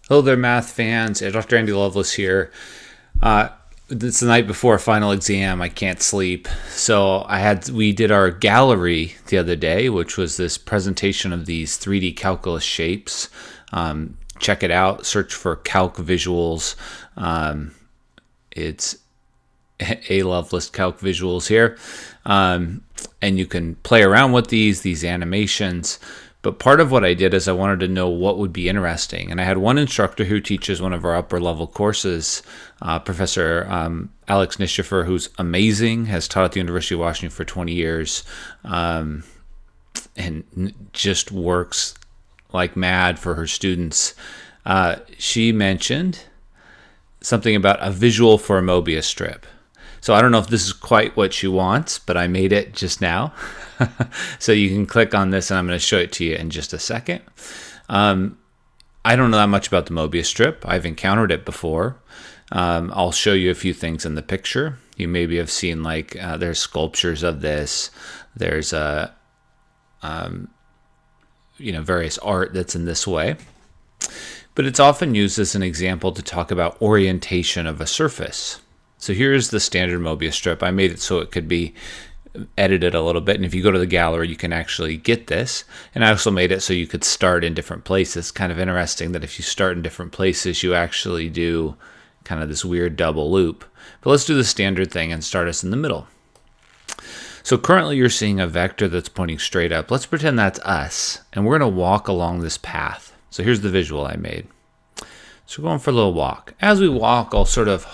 Hello there, math fans. Dr. Andy Lovelace here. It's the night before a final exam. I can't sleep, so we did our gallery the other day, which was this presentation of these 3D calculus shapes. Check it out. Search for Calc Visuals. It's A Lovelace Calc Visuals here, and you can play around with these animations. But part of what I did is I wanted to know what would be interesting. And I had one instructor who teaches one of our upper level courses, Professor Alex Nichifor, who's amazing, has taught at the University of Washington for 20 years, and just works like mad for her students. She mentioned something about a visual for a Mobius strip. So I don't know if this is quite what she wants, but I made it just now. So you can click on this and I'm going to show it to you in just a second. I don't know that much about the Mobius strip. I've encountered it before. I'll show you a few things in the picture. You maybe have seen there's sculptures of this. There's various art that's in this way. But it's often used as an example to talk about orientation of a surface. So here's the standard Mobius strip. I made it so it could be edited a little bit, and if you go to the gallery you can actually get this. And I also made it so you could start in different places. Kind of interesting that if you start in different places you actually do kind of this weird double loop. But let's do the standard thing and start us in the middle. So currently you're seeing a vector that's pointing straight up. Let's pretend that's us, and we're going to walk along this path. So here's the visual I made. So we're going for a little walk. As we walk, I'll sort of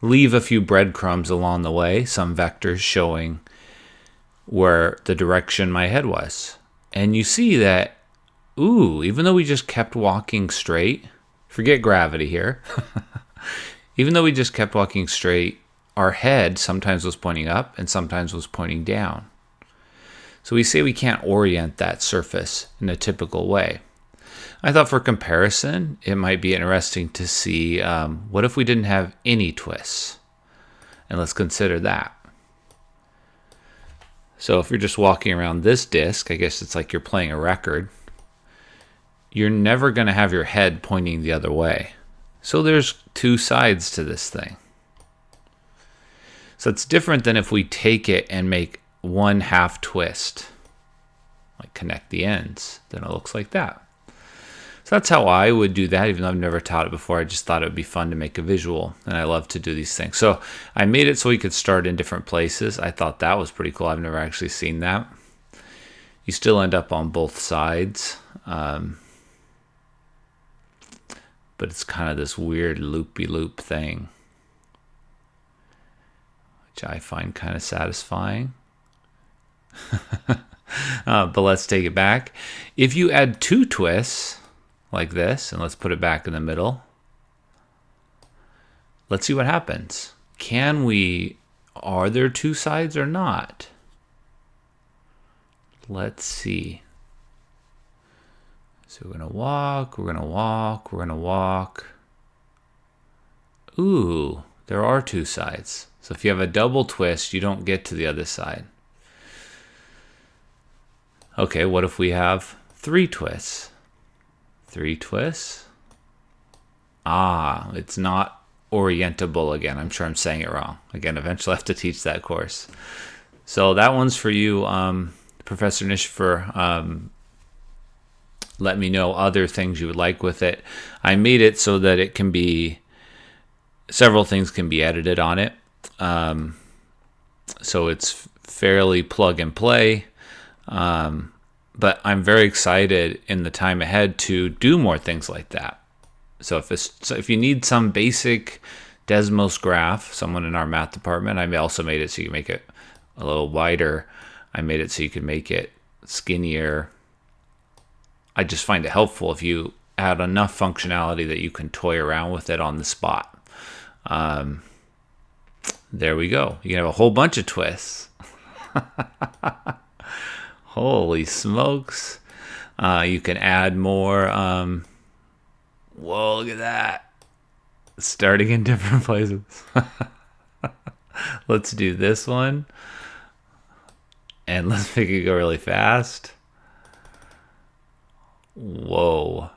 leave a few breadcrumbs along the way, some vectors showing where the direction my head was. And you see that, even though we just kept walking straight, forget gravity here, even though we just kept walking straight, our head sometimes was pointing up and sometimes was pointing down. So we say we can't orient that surface in a typical way. I thought for comparison, it might be interesting to see what if we didn't have any twists? And let's consider that. So if you're just walking around this disc, I guess it's like you're playing a record, you're never going to have your head pointing the other way. So there's two sides to this thing. So it's different than if we take it and make one half twist, like connect the ends, then it looks like that. So that's how I would do that, even though I've never taught it before. I just thought it would be fun to make a visual, and I love to do these things. So I made it so we could start in different places. I thought that was pretty cool. I've never actually seen that. You still end up on both sides, but it's kind of this weird loopy-loop thing, which I find kind of satisfying. But let's take it back. If you add two twists, like this, and let's put it back in the middle. Let's see what happens. Are there two sides or not? Let's see. So we're going to walk, we're going to walk, we're going to walk. There are two sides. So if you have a double twist, you don't get to the other side. Okay, what if we have three twists? Three twists. It's not orientable again. I'm sure I'm saying it wrong. Again, eventually I have to teach that course. So that one's for you, Professor Nichifor. Let me know other things you would like with it. I made it so that it can be, several things can be edited on it. So it's fairly plug and play. But I'm very excited in the time ahead to do more things like that. So if you need some basic Desmos graph, someone in our math department, I also made it so you can make it a little wider. I made it so you can make it skinnier. I just find it helpful if you add enough functionality that you can toy around with it on the spot. There we go. You can have a whole bunch of twists. Holy smokes. You can add more. Whoa, look at that. Starting in different places. Let's do this one. And let's make it go really fast. Whoa.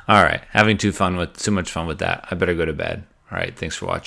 All right, having too much fun with that. I better go to bed. All right, thanks for watching.